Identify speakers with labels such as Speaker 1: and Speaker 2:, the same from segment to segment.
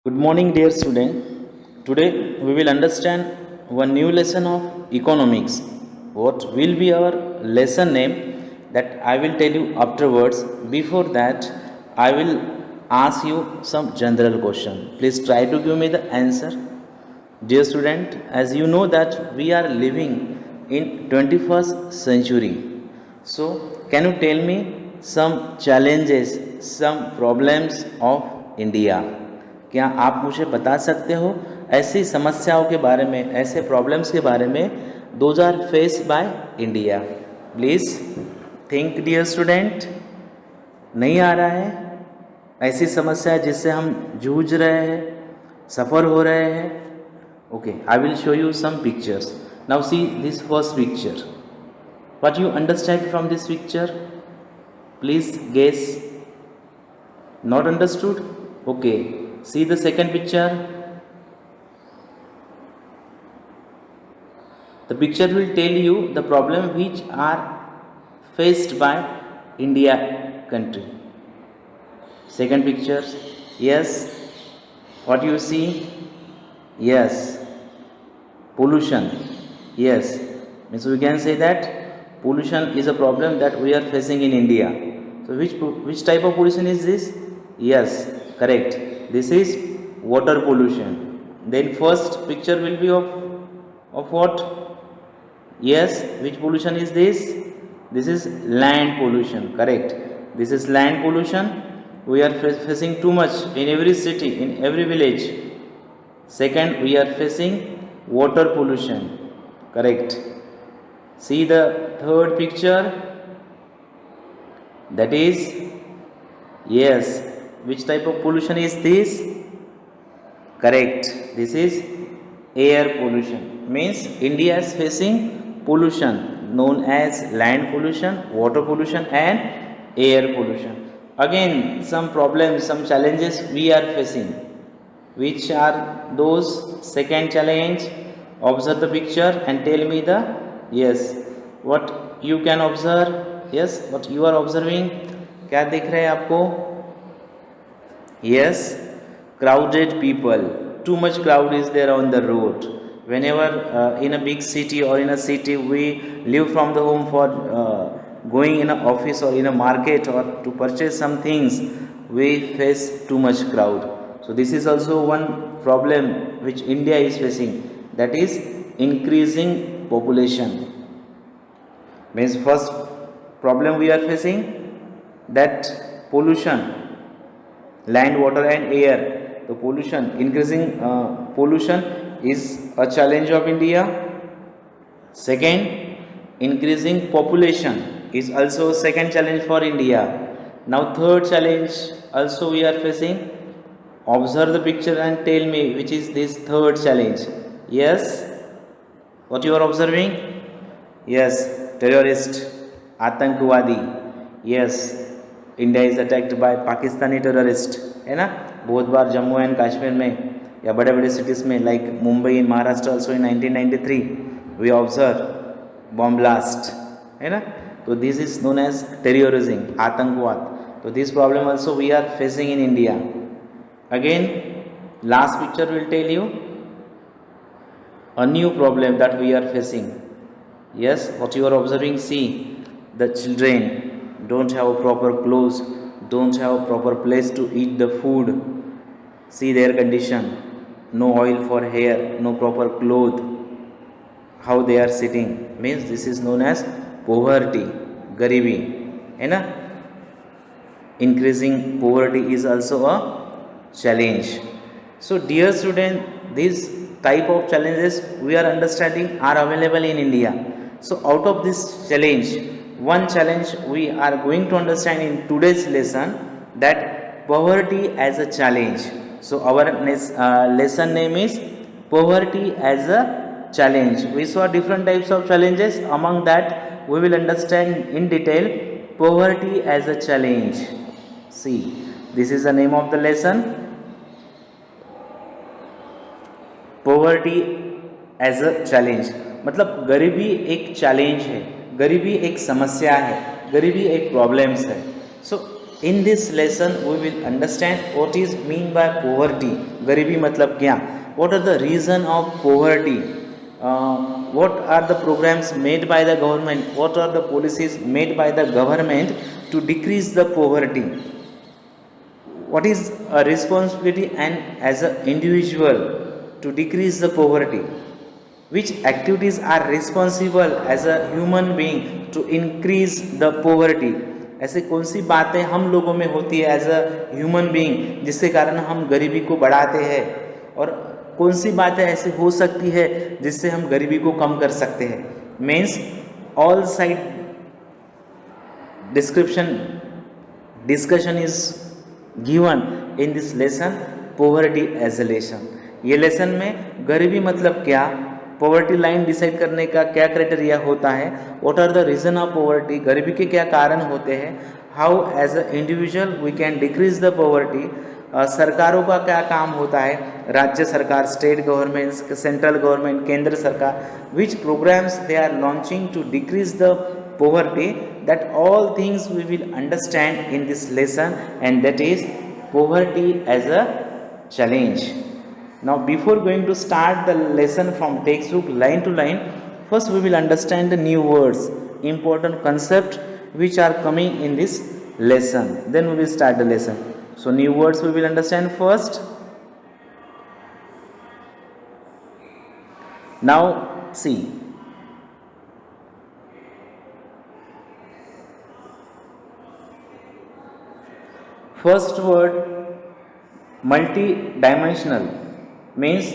Speaker 1: Good morning, dear student. Today we will understand one new lesson of economics. What will be our lesson name that I will tell you afterwards. Before that, I will ask you some general question. Please try to give me the answer. Dear student, as you know that we are living in 21st century. So, can you tell me some challenges, some problems of India? क्या आप मुझे बता सकते हो ऐसी समस्याओं के बारे में, ऐसे प्रॉब्लम्स के बारे में those are face by India? Please think dear student. नहीं आ रहा है ऐसी समस्या जिससे हम जूझ रहे हैं, सफ़र हो रहे हैं? Okay, I will show you some pictures. Now see this first picture. What you understand from this picture? Please guess. Not understood? Okay. See the second picture. The picture will tell you the problem which are faced by India country. Second picture. Yes. What you see? Yes. Pollution. Yes. Means we can say that pollution is a problem that we are facing in India. So which type of pollution is this? Yes, correct. This is water pollution. Then first picture will be of what? Yes, which pollution is this? This is land pollution. Correct. This is land pollution. We are facing too much in every city, in every village. Second, we are facing water pollution. Correct. See the third picture. That is, yes, which type of pollution is this? Correct. This is air pollution. Means India is facing pollution known as land pollution, water pollution and air pollution. Again, some problems, some challenges we are facing. Which are those? Second challenge, observe the picture and tell me the, yes, what you can observe. Yes, what you are observing. क्या दिख रहा है आपको? Yes, crowded people. Too much crowd is there on the road. Whenever in a big city or in a city we leave from the home for going in an office or in a market or to purchase some things, we face too much crowd. So this is also one problem which India is facing. That is increasing population. Means first problem we are facing, that pollution, land, water and air. The pollution, increasing pollution is a challenge of India. Second, increasing population is also a second challenge for India. Now third challenge also we are facing. Observe the picture and tell me which is this third challenge. Yes, what you are observing? Yes, terrorist, आतंकवादी. Yes, India is attacked by Pakistani terrorist, है ना. बहुत बार Jammu and Kashmir में या बड़े बड़े cities में like Mumbai in Maharashtra also in 1993 we observe bomb blast, है ना. तो this is known as terrorism, आतंकवाद. तो this problem also we are facing in India. Again last picture will tell you a new problem that we are facing. Yes, what you are observing, see the children don't have proper clothes, don't have proper place to eat the food. See their condition, no oil for hair, no proper cloth, how they are sitting. Means this is known as poverty, garibi, है ना. Increasing poverty is also a challenge. So dear student, these type of challenges we are understanding are available in India. So out of this challenge, one challenge we are going to understand in today's lesson, that poverty as a challenge. So our lesson name is poverty as a challenge. We saw different types of challenges. Among that we will understand in detail poverty as a challenge. See, this is the name of the lesson, poverty as a challenge. मतलब गरीबी एक challenge है, गरीबी एक समस्या है, गरीबी एक प्रॉब्लम्स है. सो In this lesson, we will understand what is mean by poverty. गरीबी मतलब क्या? What are the reason of poverty? Uh, what are the programs made by the government? What are the policies made by the government to decrease the poverty? What is a responsibility and as an individual to decrease the poverty? Which activities are responsible as a human being to increase the poverty? ऐसे कौन सी बातें हम लोगों में होती है as a human being जिसके कारण हम गरीबी को बढ़ाते हैं, और कौन सी बातें ऐसी हो सकती है जिससे हम गरीबी को कम कर सकते हैं? Means all side discussion is given in this lesson, poverty as a lesson. ये लेसन में गरीबी मतलब क्या, पॉवर्टी लाइन डिसाइड करने का क्या क्राइटेरिया होता है, what are the reason of poverty, गरीबी के क्या कारण होते हैं, how as a individual we can decrease the poverty, सरकारों का क्या काम होता है, राज्य सरकार, स्टेट गवर्नमेंट, सेंट्रल गवर्नमेंट, केंद्र सरकार, which programmes they are launching to decrease the poverty. That all things we will understand in this lesson, and that is poverty as a challenge. Now before going to start the lesson from textbook line to line, first we will understand the new words, important concept which are coming in this lesson, then we will start the lesson. So new words we will understand first. Now see, first word multi-dimensional means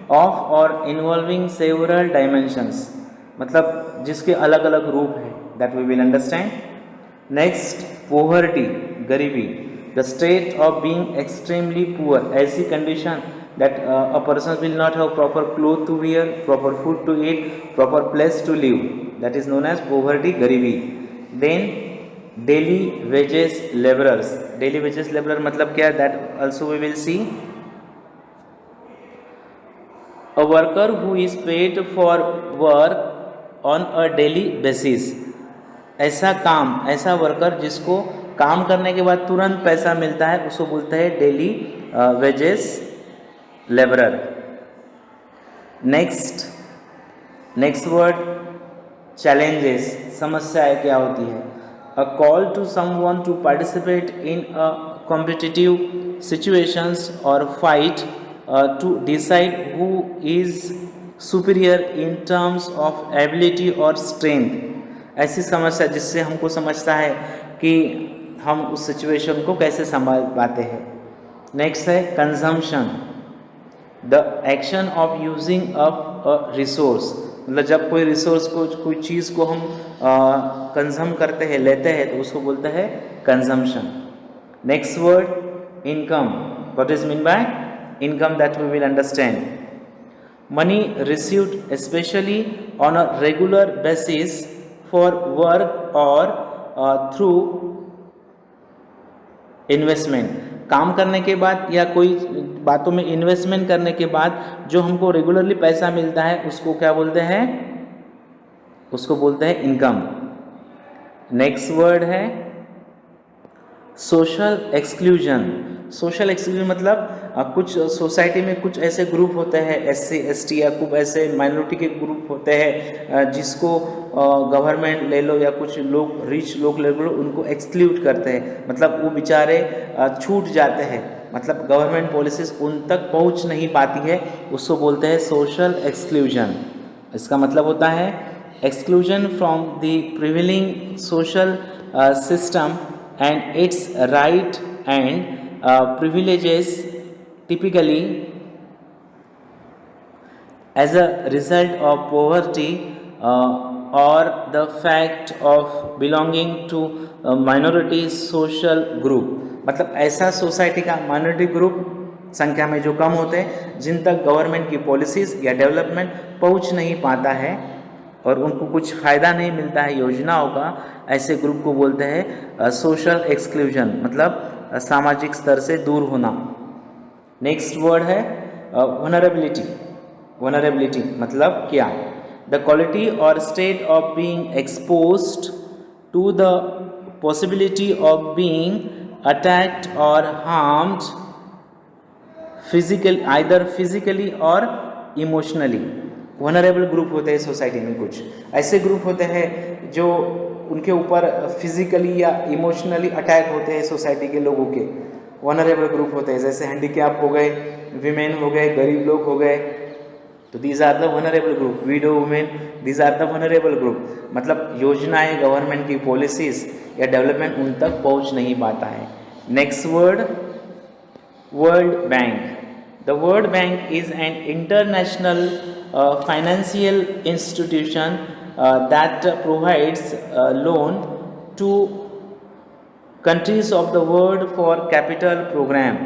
Speaker 1: of or involving several dimensions, मतलब जिसके अलग अलग रूप है, that we will understand. Next, poverty, गरीबी, the state of being extremely poor, ऐसी condition that a person will not have proper clothes to wear, proper food to eat, proper place to live, that is known as poverty, गरीबी. Then daily wages laborers, daily wages laborer मतलब क्या, that also we will see. A worker who is paid for work on a daily basis, ऐसा काम, ऐसा worker जिसको काम करने के बाद तुरंत पैसा मिलता है उसको बोलते हैं daily wages labourer. Next word challenges, समस्याएं क्या होती है. A call to someone to participate in a competitive situations or fight to decide who is superior in terms of ability or strength. ऐसी समस्या जिससे हमको समझता है कि हम उस सिचुएशन को कैसे संभाल पाते हैं. नेक्स्ट है consumption, the action of using up a resource, मतलब जब कोई रिसोर्स को, कोई चीज़ को हम कंज्यूम करते हैं, लेते हैं, तो उसको बोलते हैं consumption. Next word income, what is mean by income, that we will understand. Money received specially on a regular basis for work और थ्रू इन्वेस्टमेंट, काम करने के बाद या कोई बातों में इन्वेस्टमेंट करने के बाद जो हमको रेगुलरली पैसा मिलता है उसको क्या बोलते हैं, उसको बोलते हैं इनकम. नेक्स्ट वर्ड है सोशल एक्सक्लूजन. सोशल एक्सक्लूजन मतलब कुछ सोसाइटी में कुछ ऐसे ग्रुप होते हैं, SC ST या कुछ ऐसे माइनॉरिटी के ग्रुप होते हैं जिसको गवर्नमेंट ले लो या कुछ लोग, रिच लोग ले लो, उनको एक्सक्लूड करते हैं, मतलब वो बेचारे छूट जाते हैं, मतलब गवर्नमेंट पॉलिसीज उन तक पहुंच नहीं पाती है, उसको बोलते हैं सोशल एक्सक्लूजन. इसका मतलब होता है exclusion from the prevailing social system and it's right and privileges, typically as a result of poverty or the fact of belonging to a minority social group. मतलब ऐसा सोसाइटी का माइनॉरिटी ग्रुप संख्या में जो कम होते हैं, जिन तक गवर्नमेंट की पॉलिसीज़ या डेवलपमेंट पहुंच नहीं पाता है और उनको कुछ फ़ायदा नहीं मिलता है योजनाओं का, ऐसे ग्रुप को बोलते हैं सोशल एक्सक्लूजन, मतलब सामाजिक स्तर से दूर होना. नेक्स्ट वर्ड है वनरेबिलिटी. वनरेबिलिटी मतलब क्या, द क्वालिटी और state of being exposed to the possibility of being attacked or harmed physical either physically और इमोशनली। वनरेबल ग्रुप होते हैं सोसाइटी में, कुछ ऐसे ग्रुप होते हैं जो उनके ऊपर फिजिकली या इमोशनली अटैक होते हैं सोसाइटी के लोगों के, वनरेबल ग्रुप होते हैं। जैसे हैंडीकैप हो गए, वीमेन हो गए, गरीब लोग हो गए, तो these are the vulnerable group. Widow women, these are the vulnerable group. मतलब योजनाएं, गवर्नमेंट की पॉलिसीज या डेवलपमेंट उन तक पहुंच नहीं पाता है। Next word, world bank. The World Bank is an international financial institution that provides loan to countries of the world for capital program।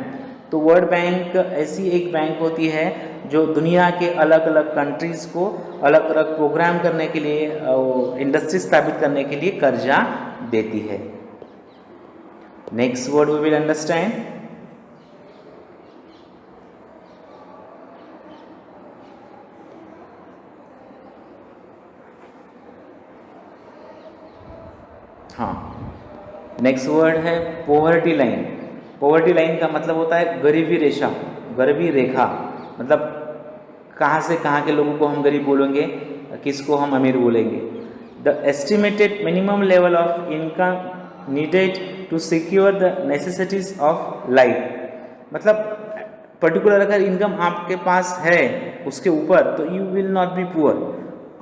Speaker 1: तो वर्ल्ड बैंक ऐसी एक बैंक होती है जो दुनिया के अलग अलग कंट्रीज़ को अलग अलग प्रोग्राम करने के लिए, इंडस्ट्री स्थापित करने के लिए कर्जा देती है। Next word we will understand, हाँ, नेक्स्ट वर्ड है पॉवर्टी लाइन। पॉवर्टी लाइन का मतलब होता है गरीबी रेखा, गरीबी रेखा। मतलब कहाँ से कहाँ के लोगों को हम गरीब बोलेंगे, किसको हम अमीर बोलेंगे। The estimated minimum level of income needed to secure the necessities of life. मतलब पर्टिकुलर अगर इनकम आपके पास है उसके ऊपर तो you will not be poor,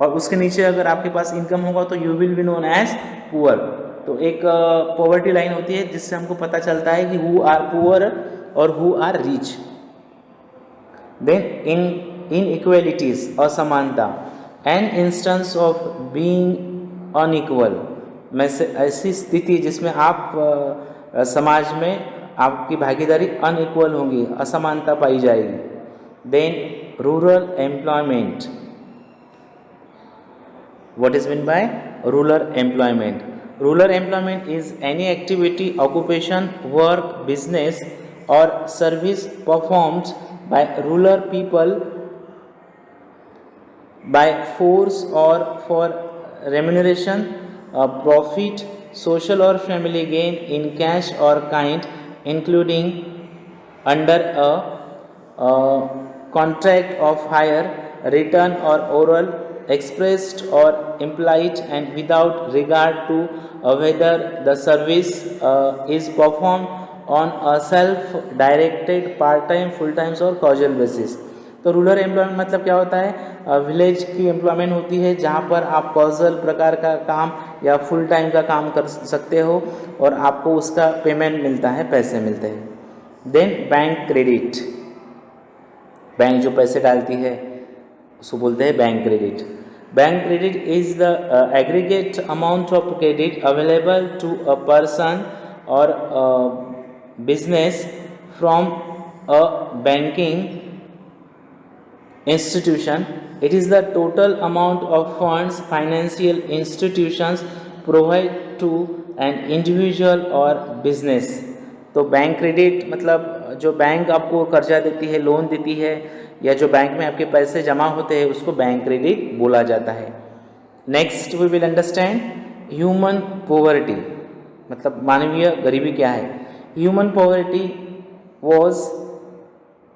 Speaker 1: और उसके नीचे अगर आपके पास इनकम होगा तो you will be known as poor. तो एक पॉवर्टी लाइन होती है जिससे हमको पता चलता है कि हु आर पुअर और who are rich. Then inequalities, असमानता, an instance of being unequal, में से ऐसी स्थिति जिसमें आप समाज में आपकी भागीदारी अनइक्वल होंगी, असमानता पाई जाएगी। Then rural employment, what is meant by rural employment? Rural employment is any activity, occupation, work, business or service performed by rural people by force or for remuneration, profit, social or family gain in cash or kind, including under a contract of hire, written or oral, expressed or implied, and without regard to whether the service is performed on a self-directed, part-time, full-time और casual basis। तो rural employment मतलब क्या होता है, village की employment होती है जहाँ पर आप कॉजल प्रकार का काम या फुल टाइम का काम कर सकते हो और आपको उसका पेमेंट मिलता है, पैसे मिलते हैं। देन बैंक क्रेडिट, बैंक जो पैसे डालती है उसको बोलते हैं bank credit. Bank credit is the aggregate amount of credit available to a person और business from a banking institution. It is the total amount of funds financial institutions provide to an individual or business। तो bank credit मतलब जो bank आपको कर्जा देती है, loan देती है, या जो बैंक में आपके पैसे जमा होते हैं उसको बैंक क्रेडिट बोला जाता है। Next we will understand human poverty, मतलब मानवीय गरीबी क्या है। Human poverty was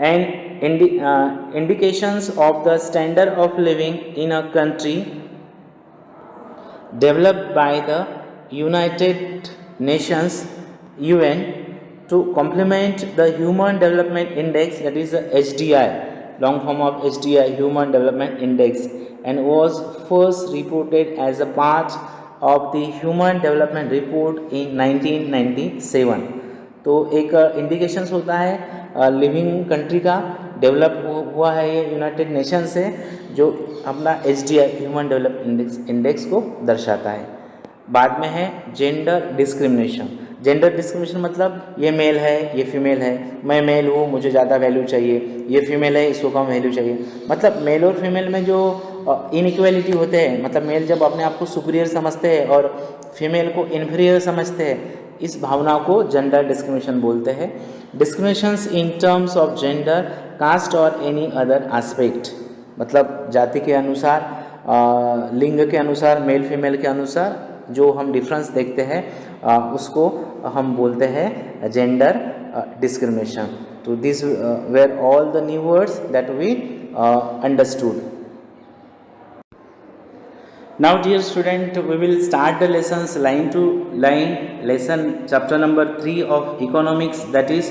Speaker 1: and indications of the standard of living in a country developed by the United Nations UN to complement the Human Development Index, that is the HDI, long form of HDI, Human Development Index, and was first reported as a part of the Human Development Report in 1997। तो एक indications होता है living country का, develop हुआ है ये United nation से, जो अपना HDI ह्यूमन डेवलपमेंट इंडेक्स को दर्शाता है। बाद में है जेंडर डिस्क्रिमिनेशन। जेंडर डिस्क्रिमिनेशन मतलब ये मेल है, ये फीमेल है, मैं मेल हूँ मुझे ज़्यादा वैल्यू चाहिए, ये फीमेल है इसको कम वैल्यू चाहिए। मतलब मेल और फीमेल में जो इनइक्वालिटी होते हैं, मतलब मेल जब अपने आप को सुपीरियर समझते हैं और फीमेल को इन्फीरियर समझते हैं, इस भावना को जेंडर डिस्क्रिमिनेशन बोलते हैं। Discriminations in terms of gender, caste और एनी अदर एस्पेक्ट, मतलब जाति के अनुसार, लिंग के अनुसार, मेल फीमेल के अनुसार जो हम डिफरेंस देखते हैं उसको हम बोलते हैं जेंडर डिस्क्रिमिनेशन. तो this were all the new words that we understood. Now dear student, we will start the lessons line to line. Lesson chapter number 3 of economics, that is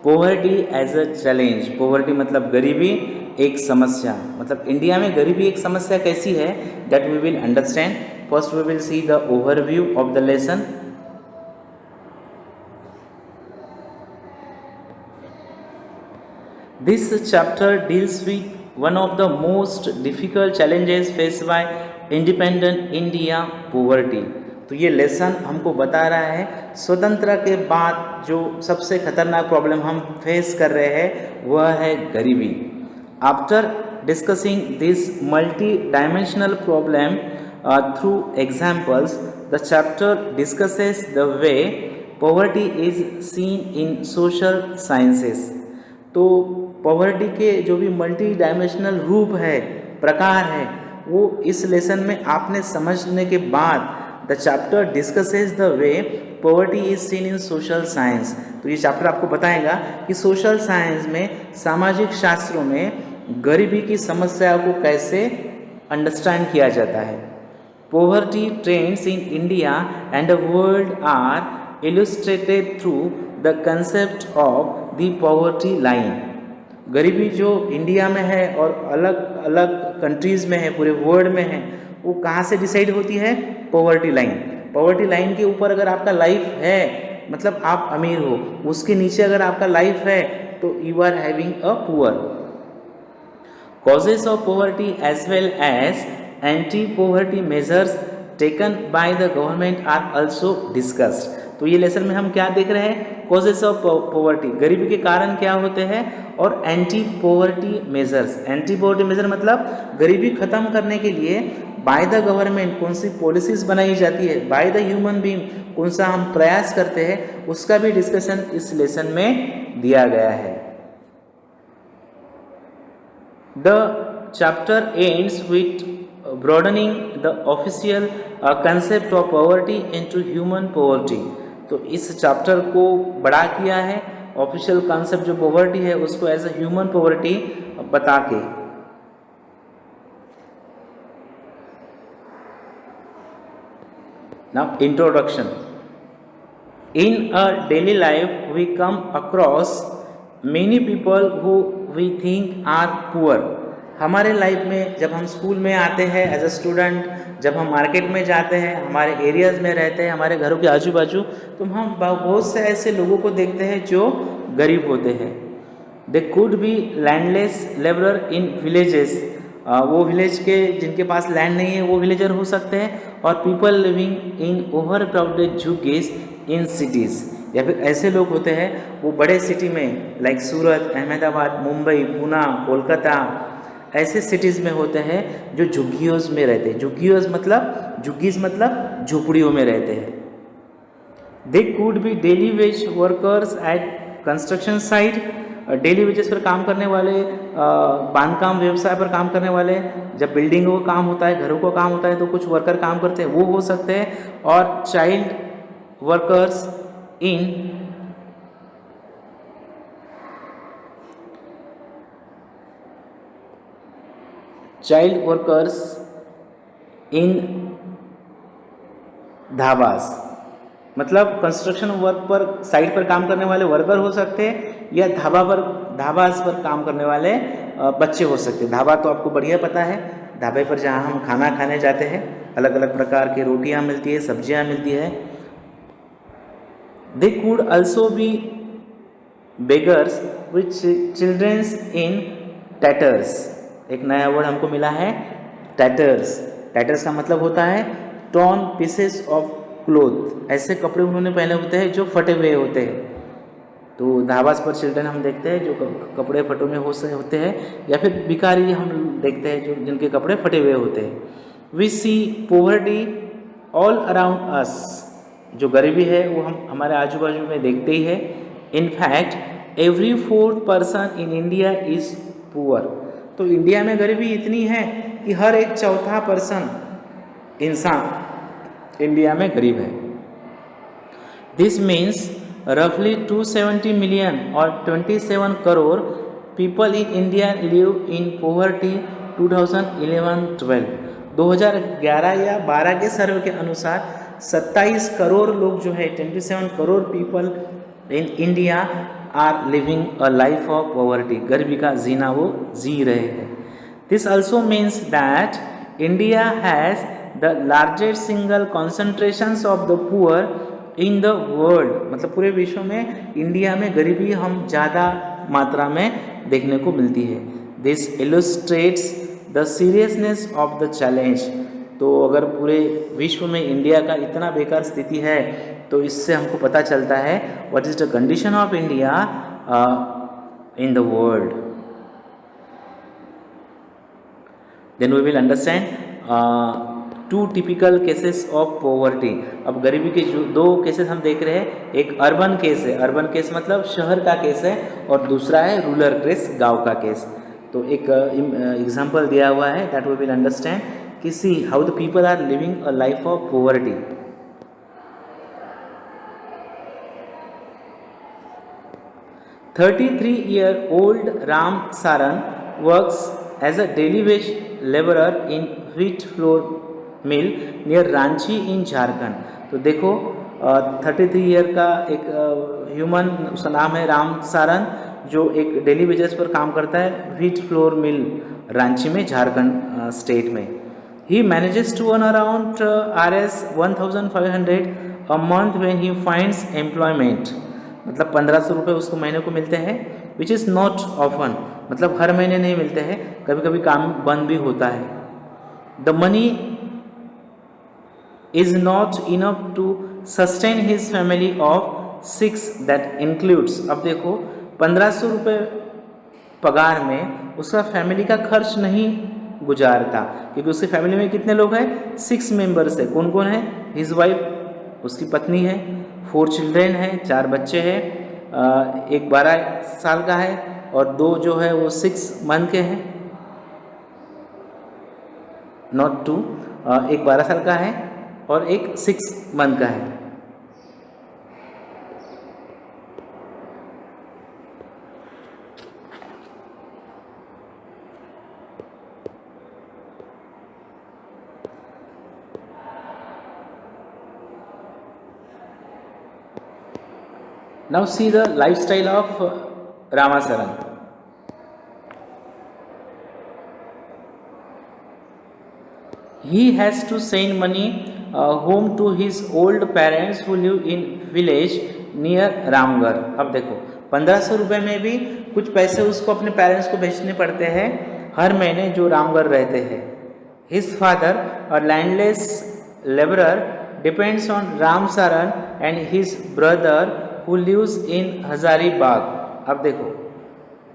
Speaker 1: poverty as a challenge. Poverty मतलब गरीबी एक समस्या, मतलब India में गरीबी एक समस्या कैसी है, that we will understand. First we will see the overview of the lesson. This chapter deals with one of the most difficult challenges faced by independent India, poverty. तो ये लेसन हमको बता रहा है स्वतंत्रता के बाद जो सबसे खतरनाक प्रॉब्लम हम फेस कर रहे हैं वह है गरीबी. After discussing this multi dimensional problem through examples, the chapter discusses the way poverty is seen in social sciences. तो पॉवर्टी के जो भी मल्टी डायमेंशनल रूप है, प्रकार है, वो इस लेसन में आपने समझने के बाद the chapter discusses the way poverty is seen in social science. तो ये चैप्टर आपको बताएगा कि सोशल साइंस में, सामाजिक शास्त्रों में गरीबी की समस्या को कैसे अंडरस्टैंड किया जाता है. Poverty trends in India and the world are illustrated through the concept of the poverty line. गरीबी जो इंडिया में है और अलग अलग कंट्रीज़ में है, पूरे वर्ल्ड में है, वो कहाँ से डिसाइड होती है? Poverty line. पॉवर्टी लाइन के ऊपर अगर आपका लाइफ है, मतलब आप अमीर हो, उसके नीचे अगर आपका लाइफ है तो you are having a poor. Causes of poverty as well as anti poverty measures taken by the government are also discussed. तो ये लेसन में हम क्या देख रहे हैं? कॉजेस ऑफ पॉवर्टी, गरीबी के कारण क्या होते हैं, और anti poverty measures. Anti poverty measure मतलब गरीबी खत्म करने के लिए बाय द गवर्नमेंट कौन सी पॉलिसीज बनाई जाती है, बाय द ह्यूमन बीइंग कौन सा हम प्रयास करते हैं, उसका भी डिस्कशन इस लेसन में दिया गया है. The chapter ends with broadening the official concept of poverty into human poverty. तो इस चैप्टर को बड़ा किया है, ऑफिशियल कॉन्सेप्ट जो पॉवर्टी है उसको एज अ ह्यूमन पॉवर्टी बता के. Now introduction. In a daily life we come across many people who we think are poor. हमारे लाइफ में जब हम स्कूल में आते हैं एज अ स्टूडेंट, जब हम मार्केट में जाते हैं, हमारे एरियाज़ में रहते हैं, हमारे घरों के आजू बाजू, तो हम बहुत से ऐसे लोगों को देखते हैं जो गरीब होते हैं. They could B landless labourer in villages. वो विलेज के जिनके पास लैंड नहीं है वो विलेजर हो सकते हैं. और people living in overcrowded jhuggis in cities. या फिर ऐसे लोग होते हैं वो बड़े सिटी में लाइक सूरत, अहमदाबाद, मुंबई, पूना, कोलकाता, ऐसे सिटीज़ में होते हैं जो झुग्गियों में रहते हैं. झुग्गीज़ मतलब झोपड़ियों में रहते हैं. They could be daily wage workers at construction site. Daily wages पर काम करने वाले, बांधकाम व्यवसाय पर काम करने वाले, जब बिल्डिंगों का काम होता है, घरों का काम होता है तो कुछ वर्कर काम करते हैं, वो हो सकते हैं. और चाइल्ड वर्कर्स इन धाबास. मतलब कंस्ट्रक्शन वर्क पर, साइट पर काम करने वाले वर्कर हो सकते हैं, या धाबास पर काम करने वाले बच्चे हो सकते हैं. धाबा तो आपको बढ़िया पता है, ढाबे पर जहाँ हम खाना खाने जाते हैं, अलग अलग प्रकार की रोटियाँ मिलती है, सब्जियाँ मिलती है. They could also be beggars with childrens in tatters. एक नया वर्ड हमको मिला है, टैटर्स. टैटर्स का मतलब होता है टॉर्न पीसेस ऑफ क्लोथ. ऐसे कपड़े उन्होंने पहने होते हैं जो फटे हुए होते हैं. तो धाबास पर चिल्ड्रन हम देखते हैं जो कपड़े फटे हुए होते हैं, या फिर भिखारी हम देखते हैं जो जिनके कपड़े फटे हुए होते हैं. We see poverty all around us. जो गरीबी है वो हम हमारे आजू बाजू में देखते ही है. In fact every 4th person in India is poor. तो इंडिया में गरीबी इतनी है कि हर एक चौथा पर्सन इंसान इंडिया में गरीब है। दिस मीन्स रफली 270 मिलियन और 27 crore people in India live in poverty 2011-12। 2011 या 12 के सर्वे के अनुसार 27 करोड़ लोग जो है 27 crore people in India are living a life of poverty, गरीबी का जीना वो जी रहे हैं। This also means that India has the largest single concentrations of the poor in the world, मतलब पूरे विश्व में इंडिया में गरीबी हम ज़्यादा मात्रा में देखने को मिलती है। This illustrates the seriousness of the challenge. तो अगर पूरे विश्व में इंडिया का इतना बेकार स्थिति है तो इससे हमको पता चलता है what is the condition of India in the world. Then we will understand two typical cases of poverty. अब गरीबी के जो दो केसेस हम देख रहे हैं, एक अर्बन केस है, अर्बन केस मतलब शहर का केस है, और दूसरा है रूरल केस, गांव का केस। तो एक एग्जांपल दिया हुआ है दैट वी विल अंडरस्टैंड कि see how the people are living a life of poverty. 33-year-old Ram Saran works as a daily wage laborer in wheat flour mill near Ranchi in Jharkhand. तो देखो 33 year का एक human, उसका नाम है राम सारन, जो एक डेली वेजेस पर काम करता है व्हीट फ्लोर मिल रांची में, झारखंड स्टेट में। He manages to earn around Rs 1500 a month when he finds employment, मतलब 1500 रुपये उसको महीने को मिलते हैं, विच इज़ नॉट ऑफन, मतलब हर महीने नहीं मिलते हैं, कभी कभी काम बंद भी होता है। The money is not enough to sustain his family of 6 that includes, अब देखो 1500 रुपये पगार में उसका फैमिली का खर्च नहीं गुजारता, क्योंकि उसकी फैमिली में कितने लोग हैं, 6 मेंबर्स है। कौन कौन है, हिज वाइफ, उसकी पत्नी है, 4 चिल्ड्रेन है, 4 बच्चे हैं, एक 12 साल का है और 2 जो है वो 6 मंथ के हैं, नॉट 2, एक 12 साल का है और एक 6 मंथ का है। Now see the lifestyle of Ramasaran. He has to send money home to his old parents who live in village near Ramgarh. अब देखो 1500 रुपये में भी कुछ पैसे उसको अपने पेरेंट्स को भेजने पड़ते हैं हर महीने, जो रामगढ़ रहते हैं। His father, a landless laborer, depends on Ram Saran and his brother who lives in Hazaribagh. अब देखो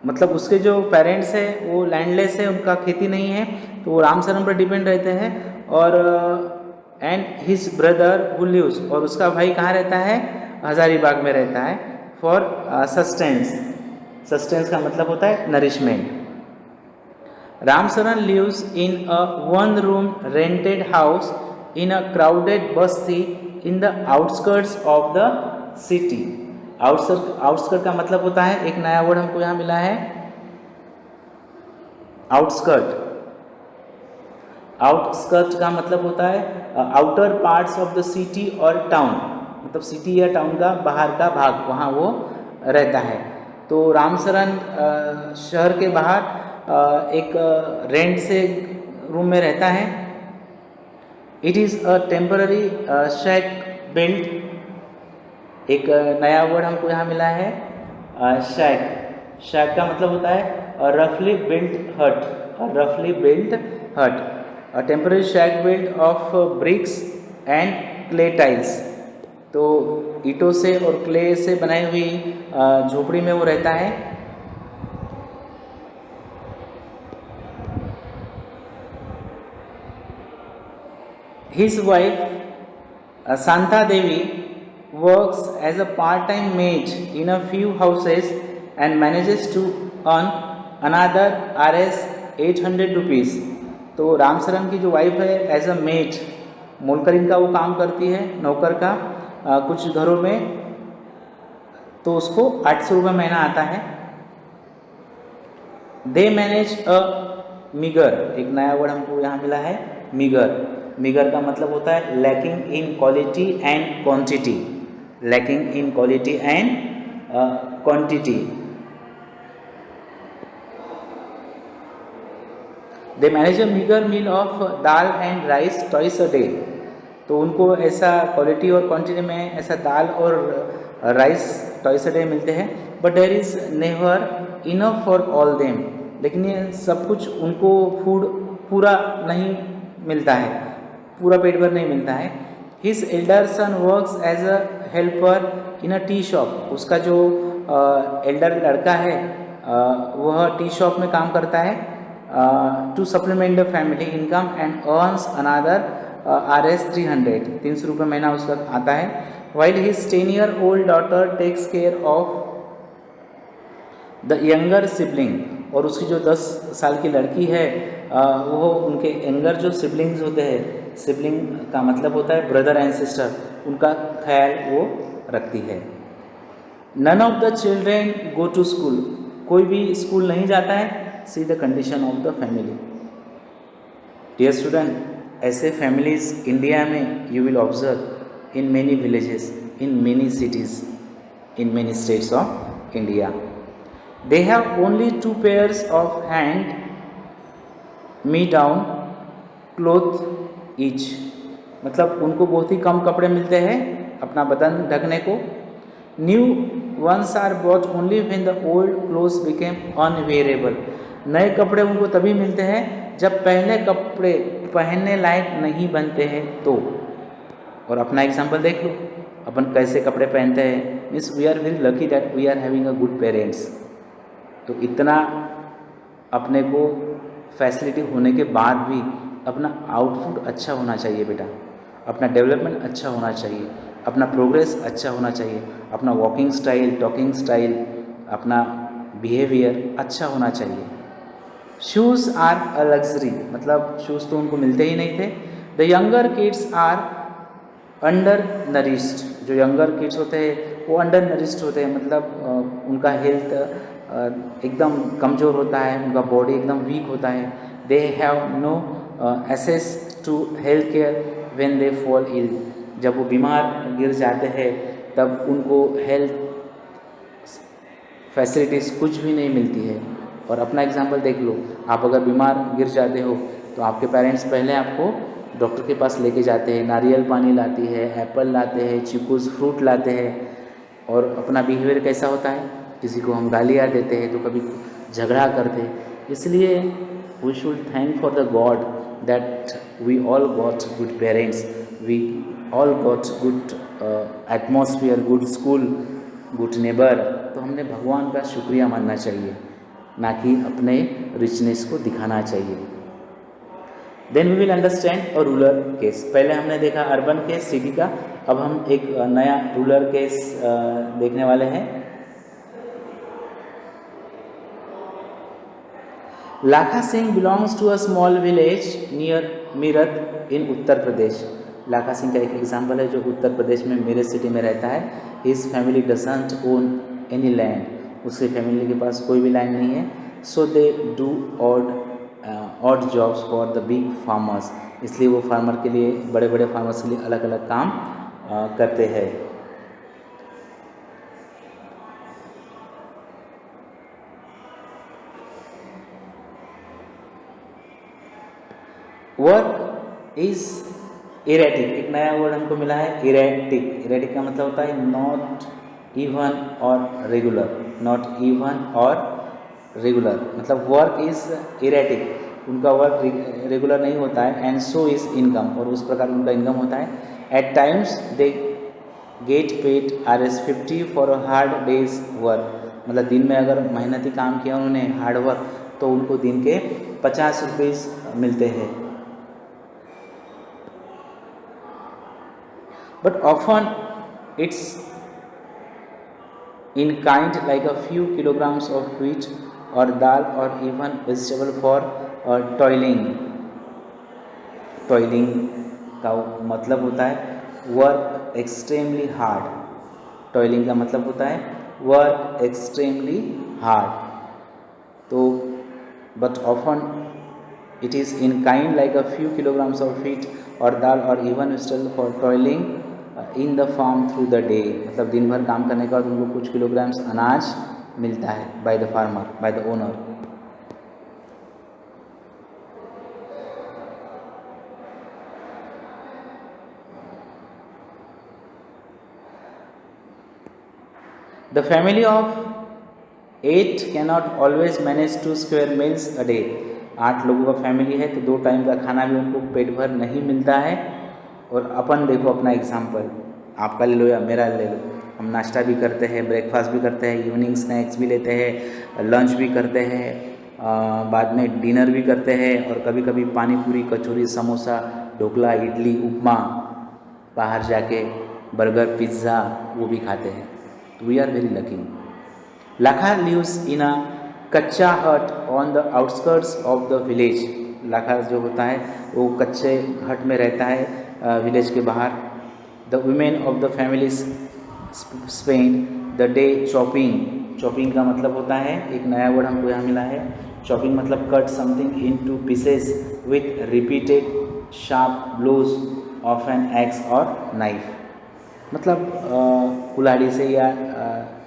Speaker 1: मतलब उसके जो पेरेंट्स है वो लैंडलेस है, उनका खेती नहीं है, तो वो राम सरन पर डिपेंड रहते हैं। और and his brother who lives, और उसका भाई कहाँ रहता है, हजारीबाग में रहता है, फॉर सस्टेंस। सस्टेंस का मतलब होता है nourishment. Ram Saran lives in a 1 room rented house in a crowded basti in the outskirts of the city. Outskirt का मतलब होता है, एक नया वर्ड हमको यहाँ मिला है, आउटस्कर्ट। आउटस्कर्ट का मतलब होता है outer parts of the city और टाउन, मतलब सिटी या टाउन का बाहर का भाग, वहाँ वो रहता है। तो रामसरन शहर के बाहर एक रेंट से रूम में रहता है। It is a temporary shack built, एक नया वर्ड हमको यहाँ मिला है शैक। शैक का मतलब होता है रफली बिल्ट हट, रफली built hut, a temporary shack built of bricks and clay tiles. तो ईंटों से और क्ले से बनाई हुई झोपड़ी में वो रहता है। His wife Shanta Devi works as a part-time maid in a few houses and manages to earn another Rs 800 rupees। तो रामसरन की जो वाइफ है एज अ मेड मोलकरीन का वो काम करती है नौकर का कुछ घरों में, तो उसको 800 रुपये महीना आता है। दे मैनेज अ मीगर, एक नया वर्ड हमको यहाँ मिला है मीगर। मीगर का मतलब होता है lacking in quality and quantity, lacking in quality and quantity. They manage a meagre meal of dal and rice twice a day, तो उनको ऐसा क्वालिटी और क्वांटिटी में ऐसा दाल और राइस ट्वाइस अ डे मिलते हैं। But there is never enough for all them, लेकिन ये सब कुछ उनको फूड पूरा नहीं मिलता है, पूरा पेट भर नहीं मिलता है। His elder son works as a helper in a tea shop, उसका जो एल्डर लड़का है वह टी शॉप में काम करता है to supplement the family income and earns another Rs 300 रुपये महीना उसका आता है। While his 10-year-old daughter takes care of the younger sibling, और उसकी जो 10 साल की लड़की है वो उनके यंगर जो सिबलिंग्स होते हैं, सिबलिंग का मतलब होता है ब्रदर एंड सिस्टर, उनका ख्याल वो रखती है। None of the children go to school, कोई भी स्कूल नहीं जाता है। See the condition of the family. Dear student, ऐसे फैमिलीज इंडिया में you will observe in many villages, in many cities, in many states of India. They have only 2 pairs of hand me down cloth each, मतलब उनको बहुत ही कम कपड़े मिलते हैं अपना बदन ढकने को। New ones are bought only when the old clothes became unwearable, नए कपड़े उनको तभी मिलते हैं जब पहले कपड़े पहनने लायक नहीं बनते हैं तो। और अपना एग्जाम्पल देख लो, अपन कैसे कपड़े पहनते हैं। Means we are very lucky that we are having a good parents. तो इतना अपने को फैसिलिटी होने के बाद भी अपना आउटपुट अच्छा होना चाहिए बेटा, अपना डेवलपमेंट अच्छा होना चाहिए, अपना प्रोग्रेस अच्छा होना चाहिए, अपना वॉकिंग स्टाइल, टॉकिंग स्टाइल, अपना बिहेवियर अच्छा होना चाहिए। शूज़ आर अ लग्जरी, मतलब शूज़ तो उनको मिलते ही नहीं थे। The younger kids are undernourished, जो यंगर किड्स होते हैं वो अंडर नरिश्ड होते हैं, मतलब उनका हेल्थ एकदम कमज़ोर होता है, उनका बॉडी एकदम वीक होता है। They have no access to health care when they fall ill, जब वो बीमार गिर जाते हैं तब उनको हेल्थ फैसिलिटीज़ कुछ भी नहीं मिलती है। और अपना एग्जांपल देख लो, आप अगर बीमार गिर जाते हो तो आपके पेरेंट्स पहले आपको डॉक्टर के पास लेके जाते हैं, नारियल पानी लाती है, एप्पल लाते हैं, चीकूज़ फ्रूट लाते हैं। और अपना बिहेवियर कैसा होता है, किसी को हम गालियाँ देते हैं तो कभी झगड़ा करते हैं। इसलिए we should thank for the god that we all got good parents, we all got good atmosphere, good school, good neighbour. तो हमने भगवान का शुक्रिया मानना चाहिए, ना कि अपने रिचनेस को दिखाना चाहिए। Then we will understand a rural case. पहले हमने देखा अर्बन केस, सिटी का, अब हम एक नया रूरल केस देखने वाले हैं। Lakha Singh belongs to a small village near Meerut in Uttar Pradesh. Lakha Singh का एक एग्जाम्पल है जो उत्तर प्रदेश में मीरत सिटी में रहता है। His family doesn't own any land, उसकी फैमिली के पास कोई भी लैंड नहीं है। So they do odd jobs for the big farmers, इसलिए वो फार्मर के लिए, बड़े बड़े फार्मर्स के लिए अलग अलग काम करते हैं। वर्क इज इरेटिक, एक नया वर्ड हमको मिला है इरेटिक। इरेटिक का मतलब होता है नॉट इवन और रेगुलर, नॉट इवन और रेगुलर, मतलब वर्क इज इरेटिक, उनका वर्क रेगुलर नहीं होता है। एंड सो इज इनकम, और उस प्रकार उनका इनकम होता है। At times they get paid Rs 50 for a hard day's work, मतलब दिन में अगर मेहनती काम किया उन्होंने, हार्ड वर्क, तो उनको दिन के 50 रुपीज़ मिलते हैं। But often it's in kind, like a few kilograms of wheat or dal or even vegetable for toiling का मतलब होता है वर्क एक्सट्रीमली हार्ड। टॉयलिंग का मतलब होता है वर्क एक्सट्रीमली हार्ड। तो but often it is in kind like a few kilograms of wheat और दाल और even vegetable for toiling in the farm through the day. मतलब दिन भर काम करने के बाद उनको कुछ किलोग्राम्स अनाज मिलता है by the farmer, by the owner. The family of 8 cannot always manage 2 square meals a day। 8 लोगों का फैमिली है तो 2 टाइम का खाना भी उनको पेट भर नहीं मिलता है। और अपन देखो अपना एग्जाम्पल, आपका ले लो या मेरा ले लो, हम नाश्ता भी करते हैं, ब्रेकफास्ट भी करते हैं, इवनिंग स्नैक्स भी लेते हैं, लंच भी करते हैं, बाद में डिनर भी करते हैं, और कभी कभी पानी पूरी, कचौरी, समोसा, ढोकला, इडली, उपमा, बाहर जाके बर्गर, पिज़्ज़ा वो भी खाते हैं। We are very lucky. Lakha lives in a kachcha hut on the outskirts of the village. Lakha जो होता है वो कच्चे हट में रहता है विलेज के बाहर। The women of the families spend the day chopping. Chopping का मतलब होता है, एक नया वर्ड हमको यहाँ मिला है, चॉपिंग मतलब cut something into pieces with repeated sharp blows of an axe और नाइफ। मतलब कुल्हाड़ी से या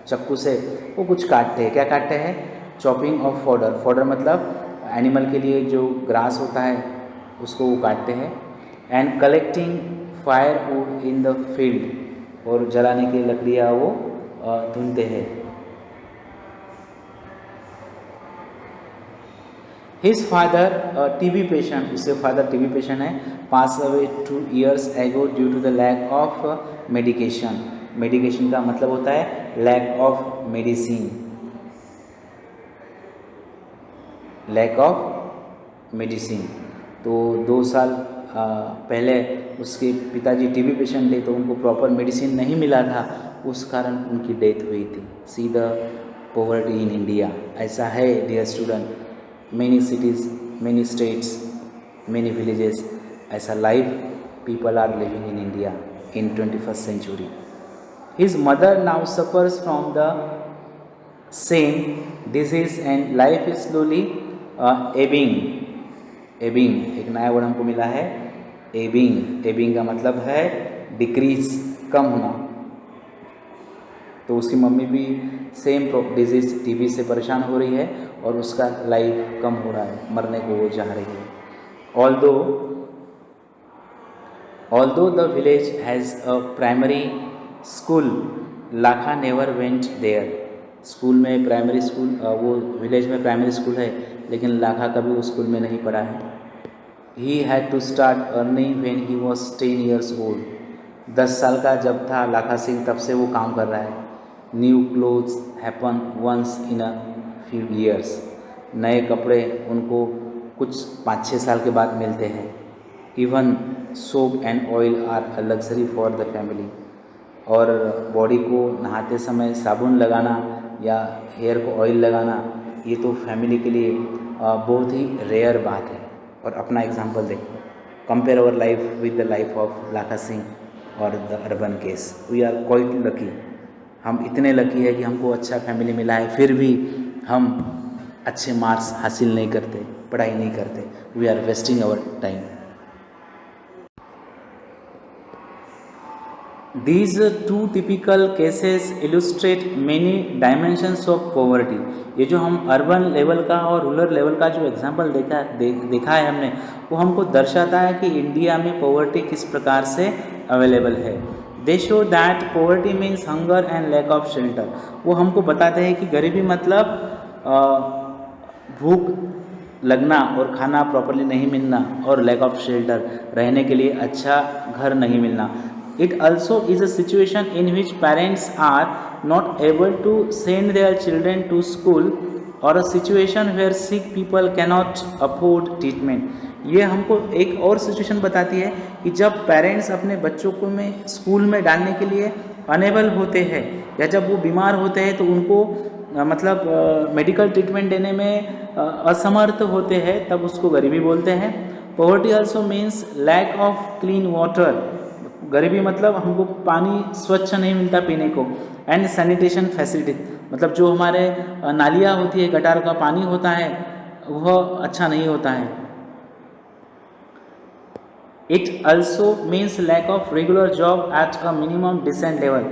Speaker 1: चाकू से वो कुछ काटते हैं। क्या काटते हैं? Chopping of fodder. फॉडर मतलब एनिमल के लिए जो ग्रास होता है उसको वो काटते हैं। And collecting fire wood in the field, और जलाने की लकड़ियाँ वो ढूंढते हैं। हिज फादर टीबी पेशेंट, उसके फादर टीबी पेशेंट है, pass away 2 years ago due to the lack of medication. Medication का मतलब होता है lack of medicine, lack of medicine. तो 2 साल पहले उसके पिताजी टीबी पेशेंट थे, तो उनको प्रॉपर मेडिसिन नहीं मिला था, उस कारण उनकी डेथ हुई थी। See the poverty in India. ऐसा है dear student, many cities, many states, many villages, ऐसा life people are living in India in 21st century. His mother now suffers from the same disease and life is slowly ebbing. ebbing एक नया word हमको मिला है, ebbing। ebbing का मतलब है decrease, कम होना। तो उसकी मम्मी भी सेम डिजीज़ टीबी से परेशान हो रही है और उसका लाइफ कम हो रहा है, मरने को वो चाह रही है। Although the village has a primary school, Lakha never went there. School में प्राइमरी स्कूल, वो विलेज में प्राइमरी स्कूल है, लेकिन लाखा कभी उस स्कूल में नहीं पढ़ा है। He had to start earning when he was 10 years old. 10 साल का जब था लाखा सिंह, तब से वो काम कर रहा है। New clothes happen once in a few years. नए कपड़े उनको कुछ 5-6 साल के बाद मिलते हैं। Even soap and oil are a luxury for the family. और बॉडी को नहाते समय साबुन लगाना या हेयर को ऑयल लगाना, ये तो फैमिली के लिए बहुत ही रेयर बात है। और अपना एग्जांपल देखो, compare our life with the life of Lakha Singh और the urban case. We are quite lucky. हम इतने लकी है कि हमको अच्छा फैमिली मिला है, फिर भी हम अच्छे मार्क्स हासिल नहीं करते, पढ़ाई नहीं करते। We are wasting our time. These 2 typical cases illustrate many dimensions of poverty। ये जो हम अर्बन लेवल का और रूरल लेवल का जो एग्जाम्पल देखा है हमने, वो हमको दर्शाता है कि इंडिया में पॉवर्टी किस प्रकार से अवेलेबल है। They show that poverty means hunger and lack of shelter. वो हमको बताते हैं कि गरीबी मतलब भूख लगना और खाना प्रॉपरली नहीं मिलना, और लैक ऑफ शेल्टर, रहने के लिए अच्छा घर नहीं मिलना। It also is a situation in which parents are not able to send their children to school, or a situation where sick people cannot afford treatment। ये हमको एक और सिचुएशन बताती है कि जब पेरेंट्स अपने बच्चों को में स्कूल में डालने के लिए अनेबल होते हैं, या जब वो बीमार होते हैं तो उनको मेडिकल ट्रीटमेंट देने में असमर्थ होते हैं, तब उसको गरीबी बोलते हैं। Poverty also means lack of clean water, गरीबी मतलब हमको पानी स्वच्छ नहीं मिलता पीने को, एंड सैनिटेशन फैसिलिटी मतलब जो हमारे नालियाँ होती है, गटार का पानी होता है वह अच्छा नहीं होता है। It also means lack of regular job at a minimum decent level,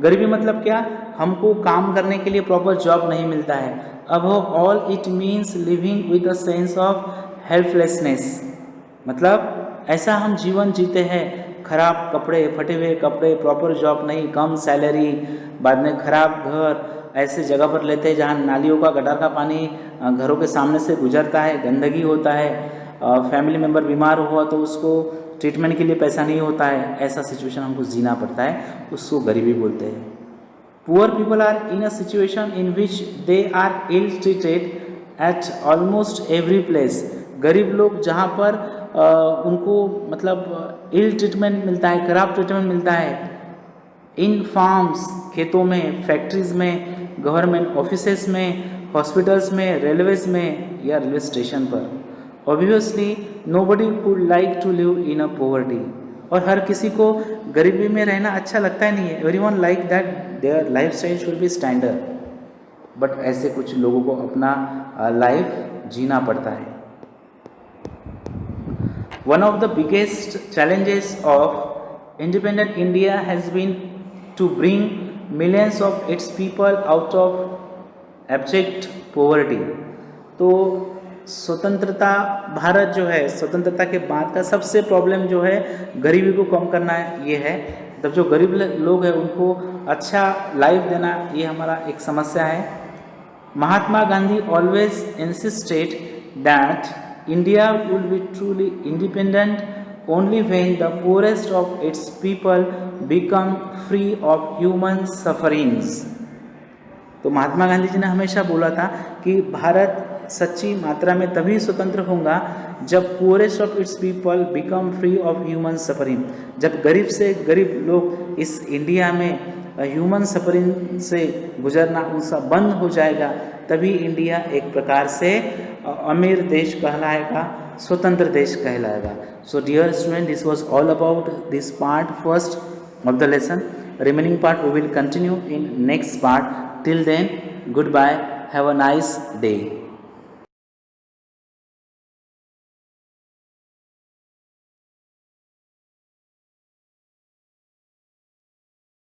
Speaker 1: गरीबी मतलब क्या, हमको काम करने के लिए प्रॉपर जॉब नहीं मिलता है। Above all it means living with a sense of helplessness, मतलब ऐसा हम जीवन जीते हैं, खराब कपड़े, फटे हुए कपड़े, प्रॉपर जॉब नहीं, कम सैलरी, बाद में खराब घर, ऐसे जगह पर लेते हैं जहाँ नालियों का, गटार का पानी घरों के सामने से गुजरता है, गंदगी होता है, फैमिली मेम्बर बीमार हुआ तो उसको ट्रीटमेंट के लिए पैसा नहीं होता है, ऐसा सिचुएशन हमको जीना पड़ता है, उसको गरीबी बोलते हैं। Poor people are in a situation in which they are ill treated at almost every place, गरीब लोग जहाँ पर उनको मतलब इल ट्रीटमेंट मिलता है, खराब ट्रीटमेंट मिलता है। इन फार्म्स, खेतों में, फैक्ट्रीज में, गवर्नमेंट ऑफिसेस में, हॉस्पिटल्स में, रेलवेज में या रेलवे स्टेशन पर। Obviously nobody would like to live in a poverty, और हर किसी को गरीबी में रहना अच्छा लगता ही नहीं है। Everyone like that their life style should be standard, but ऐसे कुछ लोगों को अपना लाइफ जीना पड़ता है। One of the biggest challenges of independent India has been to bring millions of its people out of abject poverty. तो स्वतंत्रता, भारत जो है स्वतंत्रता के बाद का सबसे प्रॉब्लम जो है गरीबी को कम करना है, ये है। तब जो गरीब लोग हैं उनको अच्छा लाइफ देना, ये हमारा एक समस्या है। Mahatma Gandhi always insisted that India will be truly independent only when the poorest of its people become free of human sufferings. तो महात्मा गांधी जी ने हमेशा बोला था कि भारत सच्ची मात्रा में तभी स्वतंत्र होगा जब poorest of its people become free of human suffering, जब गरीब से गरीब लोग इस इंडिया में ह्यूमन सफरिंग से गुजरना उनका बंद हो जाएगा, तभी इंडिया एक प्रकार से अमीर देश कहलाएगा, स्वतंत्र देश कहलाएगा। So dear student, this was all about this part first of the lesson. Remaining part we will continue in next part. Till then, goodbye. Have a nice day.